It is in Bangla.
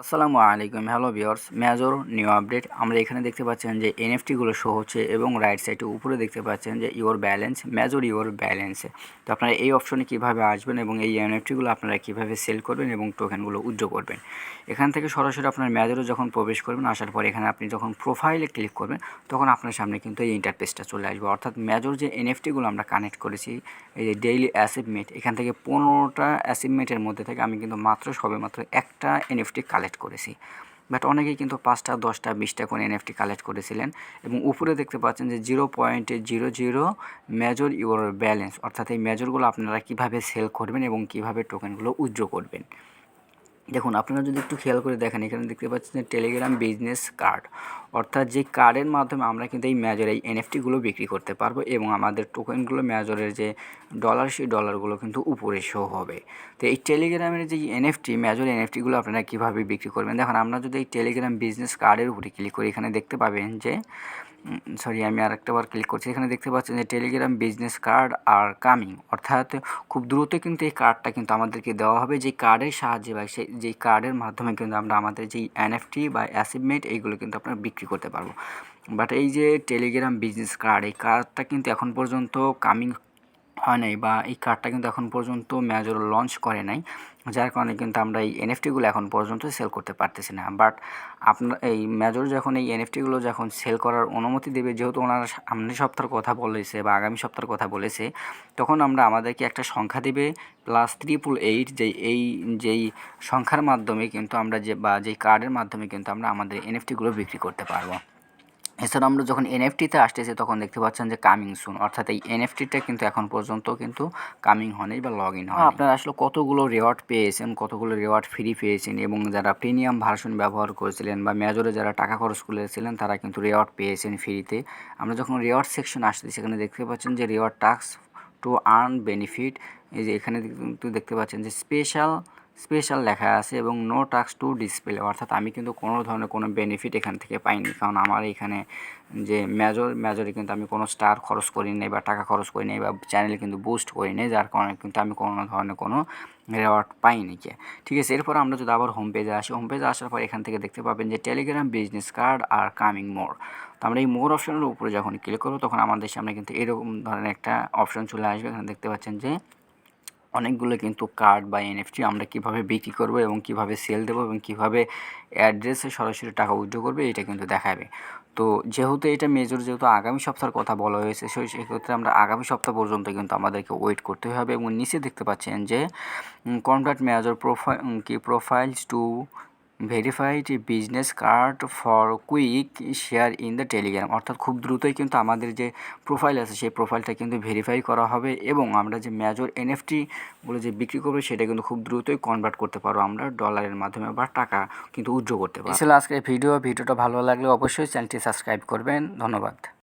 আসসালামু আলাইকুম, hello viewers, major new update. আমরা এখানে দেখতে পাচ্ছেন যে এনএফটিগুলো শো হচ্ছে এবং রাইট সাইডে উপরে দেখতে পাচ্ছেন যে ইওর ব্যালেন্স, মেজর ইওর ব্যালেন্সে। তো আপনারা এই অপশনে কিভাবে আসবেন এবং এই এনএফটিগুলো আপনারা কিভাবে সেল করবেন এবং টোকেনগুলো উইথড্র করবেন। এখান থেকে সরাসরি আপনার মেজরে যখন প্রবেশ করবেন, আসার পর এখানে আপনি যখন প্রোফাইলে ক্লিক করবেন তখন আপনার সামনে কিন্তু এই ইন্টারফেসটা চলে আসবে। অর্থাৎ মেজর যে এনএফটিগুলো আমরা কানেক্ট করেছি, এই যে ডেইলি অ্যাচিভমেন্ট, এখান থেকে 15টা অ্যাচিভমেন্টের মধ্যে থেকে আমি কিন্তু সবেমাত্র একটা এনএফটি কালেক্ট করেছি। বাট অনেকেই কিন্তু 5টা 10টা 20টা করে এনএফটি কালেক্ট করেছিলেন এবং উপরে দেখতে পাচ্ছেন যে 0.00 মেজর ইউর ব্যালেন্স। অর্থাৎ এই মেজরগুলো আপনারা কীভাবে সেল করবেন এবং কীভাবে টোকেনগুলো উইথড্র করবেন। দেখুন, আপনারা যদি একটু খেয়াল করে দেখেন, এখানে দেখতে পাচ্ছেন যে টেলিগ্রাম বিজনেস কার্ড, অর্থাৎ যে কার্ডের মাধ্যমে আমরা কিন্তু এই মেজর এই এনএফটিগুলো বিক্রি করতে পারবো এবং আমাদের টোকেনগুলো মেজরের যে ডলার, সেই ডলারগুলো কিন্তু উপরে শো হবে। তো এই টেলিগ্রামের যে এনএফটি, মেজর এনএফটিগুলো আপনারা কীভাবে বিক্রি করবেন, দেখুন আমরা যদি এই টেলিগ্রাম বিজনেস কার্ডের উপরে ক্লিক করি, এখানে দেখতে পাবেন যে আমি আরেকটাবার ক্লিক করছি। এখানে দেখতে পাচ্ছেন যে Telegram business card are coming, অর্থাৎ খুব দ্রুত কিন্তু এই কার্ডটা কিন্তু আমাদেরকে দেওয়া হবে, যেই কার্ডের সাহায্যে বা যেই কার্ডের মাধ্যমে কিন্তু আমরা আমাদের যেই এনএফটি বা অ্যাচিভমেন্ট এইগুলো কিন্তু আপনারা বিক্রি করতে পারবো। বাট এই যে টেলিগ্রাম বিজনেস কার্ড, এই কার্ডটা কিন্তু এখন পর্যন্ত কামিং হয় নাই বা এই কার্ডটা কিন্তু এখন পর্যন্ত মেজর লঞ্চ করে নাই, যার কারণে কিন্তু আমরা এই এনএফটিগুলো এখন পর্যন্ত সেল করতে পারতেছি না। বাট আপনার এই মেজর যখন এই এনএফটিগুলো যখন সেল করার অনুমতি দেবে, যেহেতু ওনারা সামনের সপ্তাহের কথা বলেছে বা আগামী সপ্তাহের কথা বলেছে, তখন আমরা আমাদেরকে একটা সংখ্যা দেবে +888, যেই সংখ্যার মাধ্যমে কিন্তু আমরা যেই কার্ডের মাধ্যমে কিন্তু আমরা আমাদের এনএফটিগুলো বিক্রি করতে পারবো। এছাড়া আমরা যখন এনএফটিতে আসতেছি তখন দেখতে পাচ্ছেন যে কামিং সুন, অর্থাৎ এই এনএফটিটা কিন্তু এখন পর্যন্ত কিন্তু কামিং হয়নি বা লগ ইন হয়। আপনারা আসলে কতগুলো রিওয়ার্ড পেয়েছেন, কতগুলো রিওয়ার্ড ফ্রি পেয়েছেন এবং যারা প্রিমিয়াম ভার্সন ব্যবহার করেছিলেন বা মেজরে যারা টাকা খরচ করেছিলেন তারা কিন্তু রিওয়ার্ড পেয়েছেন ফ্রিতে। আমরা যখন রিওয়ার্ড সেকশন আসতেছি, সেখানে দেখতে পাচ্ছেন যে reward task to earn benefit, এই যে এখানে কিন্তু দেখতে পাচ্ছেন যে স্পেশাল লেখা আছে এবং নো টাস্ক টু ডিসপ্লে, অর্থাৎ আমি কিন্তু কোনো ধরনের কোনো বেনিফিট এখান থেকে পাইনি, কারণ আমার এখানে যে মেজরে কিন্তু আমি কোনো স্টার খরচ করি নাই বা টাকা খরচ করি নাই বা চ্যানেলে কিন্তু বুস্ট করি নাই, যার কারণে কিন্তু আমি কোনো ধরনের কোনো রিওয়ার্ড পাইনি। ঠিক আছে, এরপর আমরা যদি আবার হোম পেজে আসি, হোম পেজে আসার পর এখান থেকে দেখতে পাবেন যে Telegram business card are coming more. তো আমরা এই মোর অপশনের উপরে যখন ক্লিক করবো তখন আমাদের সামনে কিন্তু এরকম ধরনের একটা অপশন চলে আসবে। এখানে দেখতে পাচ্ছেন যে অনেকগুলো কিন্তু কার্ড বা এনএফটি আমরা কীভাবে বিক্রি করবো এবং কীভাবে সেল দেবো এবং কীভাবে অ্যাড্রেসে সরাসরি টাকা উইথড্র করবে এটা কিন্তু দেখাবে। তো যেহেতু এটা মেজর, যেহেতু আগামী সপ্তাহের কথা বলা হয়েছে, সেক্ষেত্রে আমরা আগামী সপ্তাহ পর্যন্ত কিন্তু আমাদেরকে ওয়েট করতে হবে। এবং নিচে দেখতে পাচ্ছেন যে convert major profiles to verified business card for quick share in the Telegram, অর্থাৎ খুব দ্রুতই কিন্তু আমাদের যে প্রোফাইল আছে সেই প্রোফাইলটা কিন্তু ভেরিফাই করা হবে এবং আমরা যে মেজর এনএফটিগুলো যে বিক্রি করবো সেটা কিন্তু খুব দ্রুতই কনভার্ট করতে পারবো আমরা ডলারের মাধ্যমে বা টাকা কিন্তু উইথড্র করতে পারবো। আজকের ভিডিওটা ভালো লাগলে অবশ্যই চ্যানেলটি সাবস্ক্রাইব করবেন। ধন্যবাদ।